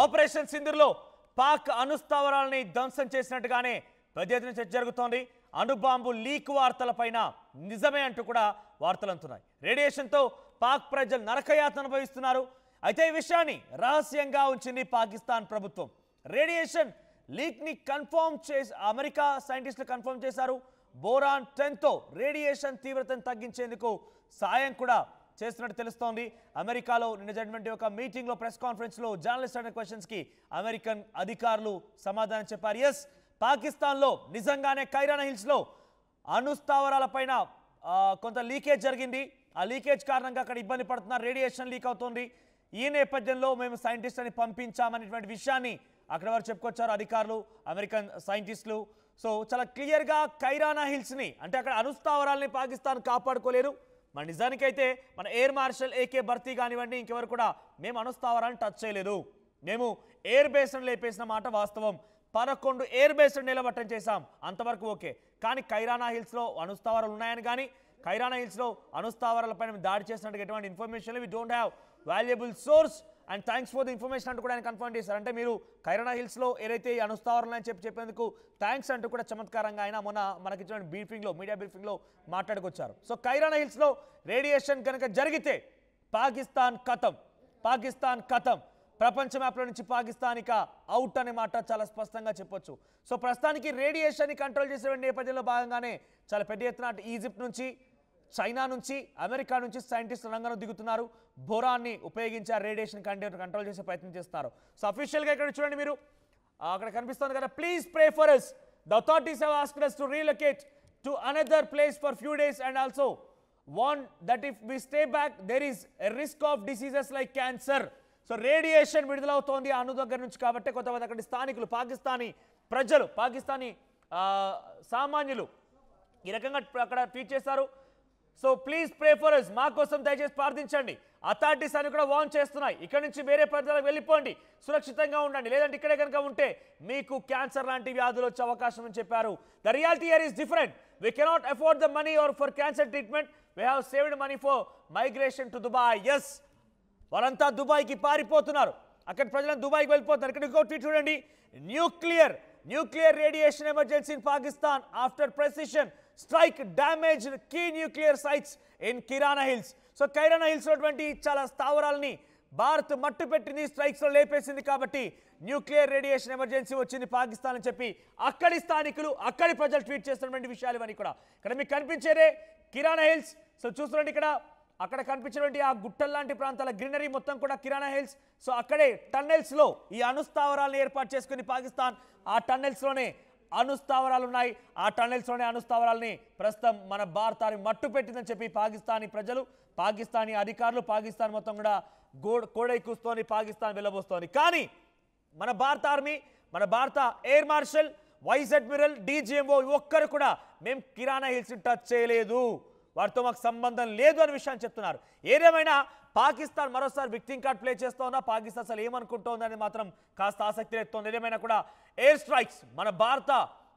Operation సింధూర్లో Pak అణుస్థావరాలని ధ్వంసం చేసినట్టుగానే పెద్ద ఎత్తున చర్చ జరుగుతోంది. అణుబాంబు లీక్ వార్తలపైన నిజమే అంటూ కూడా వార్తలు అందుతున్నాయి. రేడియేషన్తో పాక్ ప్రజలు నరకయాతన అనుభవిస్తున్నారు. అయితే ఈ విషయాన్ని రహస్యంగా ఉంచింది పాకిస్తాన్ ప్రభుత్వం. రేడియేషన్ లీక్ని కన్ఫర్మ్ చేసి అమెరికా సైంటిస్టులు కన్ఫర్మ్ చేశారు. బోరాన్ 10తో రేడియేషన్ తీవ్రతను తగ్గించేందుకు సాయం కూడా చేస్తున్నట్టు తెలుస్తోంది. అమెరికాలో నిన్న జరిగినటువంటి ఒక మీటింగ్లో ప్రెస్ కాన్ఫరెన్స్లో జర్నలిస్ట్ అడిగిన క్వశ్చన్స్కి అమెరికన్ అధికారులు సమాధానం చెప్పారు. ఎస్, పాకిస్తాన్లో నిజంగానే కైరానా హిల్స్లో అణుస్థావరాలపైన కొంత లీకేజ్ జరిగింది. ఆ లీకేజ్ కారణంగా అక్కడ ఇబ్బంది పడుతున్నారు, రేడియేషన్ లీక్ అవుతుంది. ఈ నేపథ్యంలో మేము సైంటిస్టులని పంపించామనేటువంటి విషయాన్ని అక్కడ వారు చెప్పుకొచ్చారు అధికారులు, అమెరికన్ సైంటిస్టులు. సో చాలా క్లియర్గా కైరానా హిల్స్ని అంటే అక్కడ అణుస్థావరాలని పాకిస్తాన్ కాపాడుకోలేరు. మన నిజానికైతే మన ఎయిర్ మార్షల్ ఏకే భర్తీ కానివ్వండి, ఇంకెవరు కూడా మేము అణుస్థావరాలను టచ్ చేయలేదు. మేము ఎయిర్ బేస్ను లేపేసిన మాట వాస్తవం. 11 ఎయిర్ బేస్ను నిలబట్టం చేశాం, అంతవరకు ఓకే. కానీ కైరానా హిల్స్లో అణుస్థావరాలు ఉన్నాయని కానీ కైరానా హిల్స్లో అణుస్థావరాలపైన దాడి చేసినట్టు ఎటువంటి information we don't have valuable source and thanks for the information అంటూ కూడా ఆయన కన్ఫర్మ్ చేశారు. అంటే మీరు కైరానా హిల్స్లో ఏదైతే ఈ అణుస్థావరాలు అని చెప్పేందుకు థ్యాంక్స్ అంటూ కూడా చమత్కారంగా ఆయన మొన్న మనకిచ్చిన బ్రీఫింగ్లో మీడియా బ్రీఫింగ్లో మాట్లాడుకొచ్చారు. సో కైరానా హిల్స్లో రేడియేషన్ కనుక జరిగితే పాకిస్తాన్ ఖతం, ప్రపంచ మ్యాప్లో నుంచి పాకిస్తాన్ ఇక అవుట్ అనే మాట చాలా స్పష్టంగా చెప్పొచ్చు. సో ప్రస్తుతానికి రేడియేషన్ని కంట్రోల్ చేసే నేపథ్యంలో భాగంగానే చాలా పెద్ద ఎత్తున ఈజిప్ట్ నుంచి, చైనా నుంచి, అమెరికా నుంచి సైంటిస్టులు రంగంలో దిగుతున్నారు. బోరాన్ని ఉపయోగించి రేడియేషన్ కంట్రోల్ చేసే ప్రయత్నం చేస్తున్నారు. సో అఫీషియల్గా ఇక్కడ చూడండి, మీరు అక్కడ కనిపిస్తుంది కదా, please pray for us. The authorities have asked us to relocate to another place for few days and also warn that if we stay back there is a risk of diseases like cancer. So radiation విడుదలవుతోంది అణు దగ్గర నుంచి కాబట్టి కొంతమంది అక్కడి స్థానికులు, పాకిస్తానీ ప్రజలు, పాకిస్తానీ సామాన్యులు ఈ రకంగా అక్కడ ట్వీట్ చేశారు. So please pray for us, మా కోసం దయచేసి ప్రార్థించండి. అథారిటీస్ అని కూడా వార్న్ చేస్తున్నాయి, ఇక్కడ నుంచి వేరే ప్రాంతాలకు వెళ్ళిపోండి, సురక్షితంగా ఉండండి, లేదంటే ఇక్కడే కనుక ఉంటే మీకు క్యాన్సర్ లాంటి వ్యాధులు వచ్చే అవకాశం అని చెప్పారు. The reality here is different. We cannot afford the money or for cancer treatment. We have saved money for migration to Dubai. Yes, వాళ్ళంతా దుబాయ్కి పారిపోతున్నారు, అక్కడ ప్రజలను దుబాయ్కి వెళ్ళిపోతున్నారు. ఇక్కడ ఇంకో ట్వీట్ చూడండి, nuclear radiation emergency in Pakistan after precision strike damage key nuclear sites in Kirana hills. So Kirana hills ఉన్నటువంటి చాలా స్థావరాలని భారత్ మట్టు పెట్టింది, స్ట్రైక్స్లో లేపేసింది. కాబట్టి న్యూక్లియర్ రేడియేషన్ ఎమర్జెన్సీ వచ్చింది పాకిస్తాన్ అని చెప్పి అక్కడి స్థానికులు, అక్కడి ప్రజలు ట్వీట్ చేస్తున్నటువంటి విషయాలు ఇవన్నీ కూడా ఇక్కడ మీకు కనిపించేదే కిరానా హిల్స్. సో చూస్తున్నట్టు ఇక్కడ అక్కడ కనిపించినటువంటి ఆ గుట్టల్లాంటి ప్రాంతాల గ్రీనరీ మొత్తం కూడా కిరానా హిల్స్. సో అక్కడే టన్నెల్స్లో ఈ అణుస్థావరాలను ఏర్పాటు చేసుకుని పాకిస్తాన్ ఆ టన్నెల్స్లోనే అణుస్థావరాలు ఉన్నాయి. ఆ టన్నెల్స్లోనే అణుస్థావరాలని ప్రస్తుతం మన భారత్ ఆర్మీ మట్టు పెట్టిందని చెప్పి పాకిస్తానీ ప్రజలు, పాకిస్తానీ అధికారులు, పాకిస్తాన్ మొత్తం కూడా కోడై కూస్తోంది, పాకిస్తాన్ వెళ్ళబోస్తోంది. కానీ మన భారత ఆర్మీ, మన భారత air marshal, vice admiral, DGMO ఒక్కరు కూడా మేము కిరానా హిల్స్ టచ్ చేయలేదు, వారితో మాకు సంబంధం లేదు అనే విషయాన్ని చెప్తున్నారు. ఏదేమైనా పాకిస్తాన్ మరోసారి విక్టింగ్ కార్డ్ ప్లే చేస్తోందా, పాకిస్తాన్ అసలు ఏమనుకుంటోందని మాత్రం కాస్త ఆసక్తి ఎత్తోంది. ఏదేమైనా కూడా ఎయిర్ స్ట్రైక్స్ మన భారత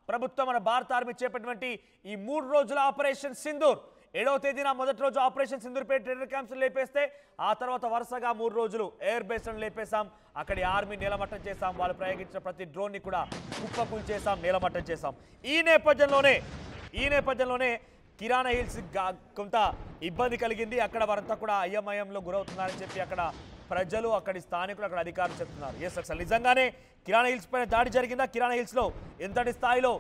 ప్రభుత్వం, మన భారత ఆర్మీ చేపట్టినటువంటి ఈ 3 రోజుల ఆపరేషన్ సింధూర్, 7వ తేదీన మొదటి రోజు ఆపరేషన్ సింధూర్ పేట టెర్రర్ క్యాంప్స్ లేపేస్తే ఆ తర్వాత వరుసగా 3 రోజులు ఎయిర్ బేస్లను లేపేశాం, అక్కడి ఆర్మీ నేలమట్టం చేశాం, వాళ్ళు ప్రయోగించిన ప్రతి డ్రోన్ని కూడా కుప్పకూల్ చేశాం, నేలమట్టం చేశాం. ఈ నేపథ్యంలోనే కిరానా హిల్స్ కొంత ఇబ్బంది కలిగింది. అక్కడ వారంతా కూడా అయోమయంలో గురవుతున్నారని చెప్పి అక్కడ ప్రజలు, అక్కడి స్థానికులు, అక్కడ అధికారులు చెప్తున్నారు. ఎస్, అసలు నిజంగానే కిరానా హిల్స్ పైన దాడి జరిగిందా, కిరానా హిల్స్లో ఎంతటి స్థాయిలో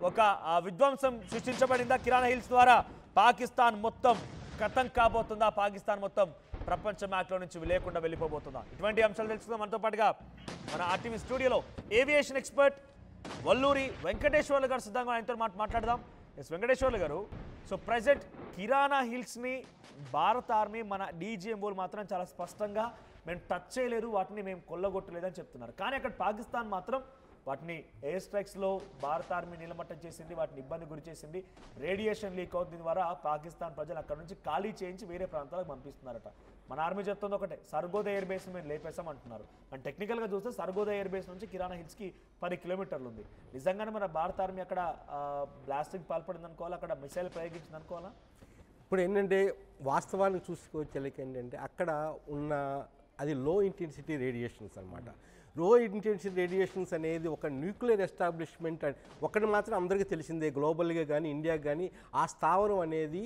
ఒక విధ్వంసం సృష్టించబడిందా, కిరానా హిల్స్ ద్వారా పాకిస్తాన్ మొత్తం ఖతం కాబోతుందా, పాకిస్తాన్ మొత్తం ప్రపంచ మ్యాప్లో నుంచి లేకుండా వెళ్ళిపోబోతుందా, ఇటువంటి అంశాలు తెలుసుకుందాం. మనతో పాటుగా మన ఆర్టీవీ స్టూడియోలో ఏవియేషన్ ఎక్స్పర్ట్ వల్లూరి వెంకటేశ్వర్లు గారు సిద్ధంగా, ఆయనతో మాట్లాడదాం. ఎస్ వెంకటేశ్వర్లు గారు, సో ప్రజెంట్ కిరానా హిల్స్ని భారత ఆర్మీ, మన డీజీఎంఓలు మాత్రం చాలా స్పష్టంగా మేము టచ్ చేయలేదు, వాటిని మేము కొల్లగొట్టలేదని చెప్తున్నారు. కానీ అక్కడ పాకిస్తాన్ మాత్రం వాటిని ఎయిర్ స్ట్రైక్స్లో భారత ఆర్మీ నిలమట్టం చేసింది, వాటిని ఇబ్బంది గురి చేసింది, రేడియేషన్ లీక్ అవుతుంది ద్వారా పాకిస్తాన్ ప్రజలు అక్కడ నుంచి ఖాళీ చేయించి వేరే ప్రాంతాలకు పంపిస్తున్నారట. మన ఆర్మీ చెప్తుంది ఒకటే, సర్గోదా ఎయిర్ బేస్ మేము లేపేసాం అంటున్నారు. మన టెక్నికల్గా చూస్తే సర్గోదా ఎయిర్ బేస్ నుంచి కిరానా హిల్స్కి 10 కిలోమీటర్లు ఉంది. నిజంగానే మన భారత ఆర్మీ అక్కడ బ్లాస్టింగ్ పాల్పడింది అనుకోవాలా, అక్కడ మిసైల్ ప్రయోగించింది అనుకోవాలా? ఇప్పుడు ఏంటంటే వాస్తవానికి చూసుకోవచ్చు ఏంటంటే అక్కడ ఉన్న అది లో ఇంటెన్సిటీ రేడియేషన్స్ అనమాట. లో ఇంటెన్సిటీ రేడియేషన్స్ అనేది ఒక న్యూక్లియర్ ఎస్టాబ్లిష్మెంట్ ఒకటి మాత్రం అందరికీ తెలిసిందే, గ్లోబల్గా కానీ ఇండియాకి కానీ ఆ స్థావరం అనేది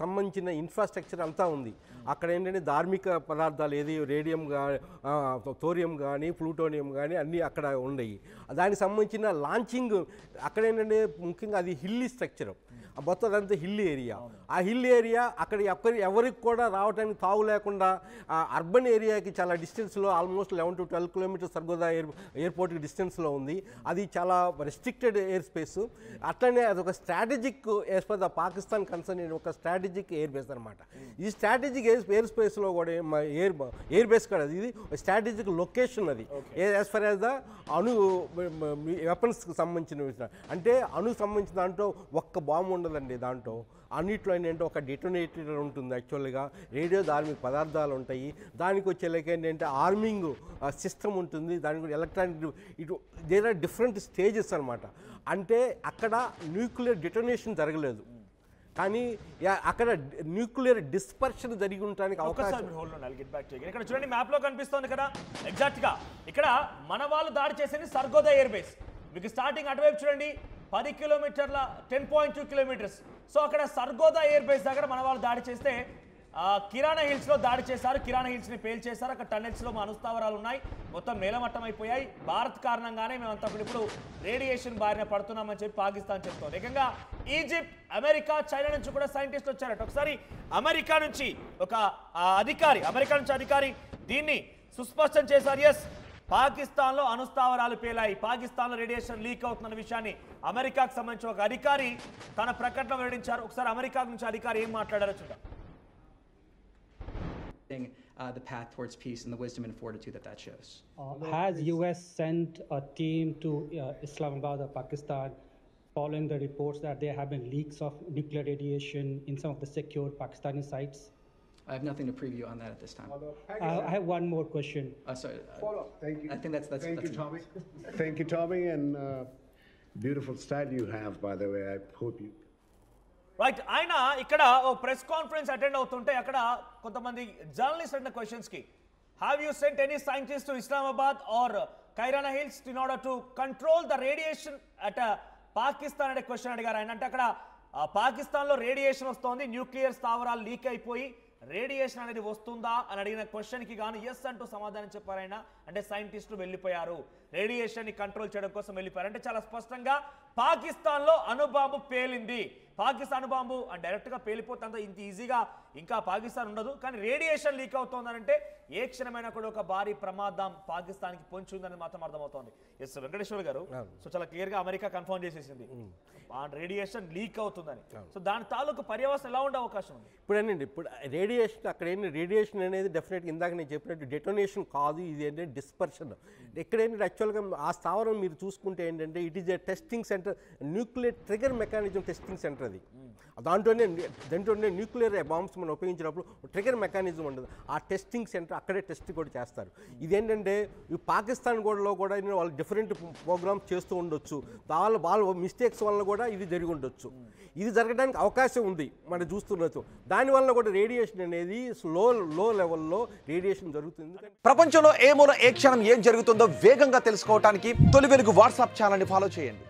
సంబంధించిన ఇన్ఫ్రాస్ట్రక్చర్ అంతా ఉంది. అక్కడ ఏంటంటే ధార్మిక పదార్థాలు ఏది రేడియం థోరియం కానీ ప్లూటోనియం కానీ అన్నీ అక్కడ ఉండయి. దానికి సంబంధించిన లాంచింగ్ అక్కడ ఏంటంటే ముఖ్యంగా అది హిల్లీ స్ట్రక్చర్, మొత్తం అదంతా హిల్ ఏరియా. ఆ హిల్ ఏరియా అక్కడ ఎవరికి కూడా రావడానికి తావు లేకుండా అర్బన్ ఏరియాకి చాలా డిస్టెన్స్లో ఆల్మోస్ట్ 11 to 12 కిలోమీటర్స్ సర్గోదా ఎయిర్పోర్ట్కి డిస్టెన్స్లో ఉంది. అది చాలా రెస్ట్రిక్టెడ్ ఎయిర్ స్పేస్. అట్లనే అదొక strategic as per the Pakistan concern ఒక స్ట్రాటజిక్ ఎయిర్ బేస్ అనమాట. ఈ స్ట్రాటజిక్ ఎయిర్ స్పేస్లో కూడా ఎయిర్ బేస్ కూడా ఇది స్ట్రాటజిక్ లొకేషన్. అది యాజ్ ఫర్ యాజ్ ద అణు వెపన్స్కి సంబంధించిన అంటే అణుకు సంబంధించిన దాంట్లో ఒక్క బాంబు ఉండదండి. దాంట్లో అన్నిట్లో ఏంటంటే ఒక డిటోనేటర్ ఉంటుంది, యాక్చువల్గా రేడియో ధార్మిక పదార్థాలు ఉంటాయి. దానికి వచ్చేలాగా ఏంటంటే ఆర్మింగ్ సిస్టమ్ ఉంటుంది, దానికి ఎలక్ట్రానిక్ ఇటు దేర్ ఆర్ డిఫరెంట్ స్టేజెస్ అనమాట. అంటే అక్కడ న్యూక్లియర్ డిటోనేషన్ జరగలేదు, కానీ అక్కడ న్యూక్లియర్ డిస్పర్షన్ జరిగి ఉండడానికి అవకాశం. ఇక్కడ చూడండి మ్యాప్ లో కనిపిస్తోంది కదా, ఎగ్జాక్ట్ గా ఇక్కడ మన వాళ్ళు దాడి చేసేది సర్గోదా ఎయిర్ బేస్. మీకు స్టార్టింగ్ అటువైపు చూడండి 10 కిలోమీటర్ల 10.2 కిలోమీటర్స్. సో అక్కడ సర్గోదా ఎయిర్ బేస్ దగ్గర మన వాళ్ళు దాడి చేస్తే కిరాణా హిల్స్ లో దాడి చేశారు, కిరాణా హిల్స్ ని పేల్ చేశారు. అక్కడ టన్నెల్స్ లో అణుస్థావరాలు ఉన్నాయి, మొత్తం మేలమట్టం అయిపోయాయి. భారత్ కారణంగానే మేమంతా ఇప్పుడు రేడియేషన్ బారిన పడుతున్నామని చెప్పి పాకిస్తాన్ చెప్తోంది. ఏకంగా ఈజిప్ట్, అమెరికా, చైనా నుంచి కూడా సైంటిస్టులు వచ్చారట. ఒకసారి అమెరికా నుంచి అధికారి దీన్ని సుస్పష్టం చేశారు. ఎస్, పాకిస్తాన్లో అణుస్థావరాలు పేలాయి, పాకిస్తాన్లో రేడియేషన్ లీక్ అవుతున్న విషయాన్ని అమెరికాకు సంబంధించిన ఒక అధికారి తన ప్రకటన వెల్లడించారు. ఒకసారి అమెరికా నుంచి అధికారి ఏం మాట్లాడారో చూద్దాం. The path towards peace and the wisdom and fortitude that shows. Has US sent a team to Islamabad or Pakistan following the reports that there have been leaks of nuclear radiation in some of the secure Pakistani sites? I have nothing to preview on that at this time. I have one more question. Sorry. Follow. Thank you. I think that's Thank you, Tommy. Thank you, Tommy, and beautiful style you have, by the way. I hope you. Right, ఆయన ఇక్కడ ఓ press conference attend అవుతుంటే అక్కడ కొంతమంది journalist అడిగిన క్వశ్చన్స్కి have you sent any scientist to Islamabad or Kirana hills in order to control the radiation at Pakistan అనే question అడిగారు ఆయన. అంటే అక్కడ పాకిస్తాన్లో రేడియేషన్ వస్తోంది, న్యూక్లియర్ స్థావరాలు లీక్ అయిపోయి రేడియేషన్ అనేది వస్తుందా అని అడిగిన క్వశ్చన్కి గాను ఎస్ అంటూ సమాధానం చెప్పారు ఆయన. అంటే సైంటిస్టులు వెళ్ళిపోయారు, రేడియేషన్ని కంట్రోల్ చేయడం కోసం వెళ్ళిపోయారు. అంటే చాలా స్పష్టంగా పాకిస్తాన్లో అణుబాంబు పేలింది. పాకిస్తాన్ అణుబాంబు డైరెక్ట్గా పేలిపోతుందో ఇంత ఈజీగా ఇంకా పాకిస్తాన్ ఉండదు, కానీ రేడియేషన్ లీక్ అవుతోందనంటే ఏ క్షణమైనా కూడా ఒక భారీ ప్రమాదం పాకిస్తాన్కి పొంచి ఉందని మాత్రం అర్థమవుతోంది. ఎస్ వెంకటేశ్వర గారు, సో చాలా క్లియర్గా అమెరికా కన్ఫర్మ్ చేసేసింది రేడియేషన్ లీక్ అవుతుందని. సో దాని తాలూకు పర్యవసనం ఎలా ఉండే అవకాశం ఉంది? ఇప్పుడు రేడియేషన్ అక్కడ ఏంటి, రేడియేషన్ అనేది డెఫినెట్గా ఇందాక నేను చెప్పినట్టు డెటోనేషన్ కాదు, ఇది ఏంటంటే డిస్పర్షన్. ఇక్కడ ఏంటంటే యాక్చువల్గా ఆ స్థావరం మీరు చూసుకుంటే ఏంటంటే it is a testing centre, nuclear trigger mechanism testing centre. అది దాంట్లోనే న్యూక్లియర్ బాంబ్స్ మనం ఉపయోగించినప్పుడు ట్రిగర్ మెకానిజం ఉండదు. ఆ టెస్టింగ్ సెంటర్ అక్కడే టెస్ట్ కూడా చేస్తారు. ఇదేంటంటే ఈ పాకిస్తాన్ కూడా వాళ్ళు డిఫరెంట్ ప్రోగ్రామ్స్ చేస్తూ ఉండొచ్చు, వాళ్ళ మిస్టేక్స్ వల్ల కూడా ఇది జరిగి ఉండొచ్చు. ఇది జరగడానికి అవకాశం ఉంది మనం చూస్తున్నట్టు. దానివల్ల కూడా రేడియేషన్ అనేది లో లెవెల్లో రేడియేషన్ జరుగుతుంది. ప్రపంచంలో ఏ మూల ఏ క్షణం ఏం జరుగుతుందో వేగంగా తెలుసుకోవడానికి తొలి వెలుగు వాట్సాప్ ఛానల్ని ఫాలో చేయండి.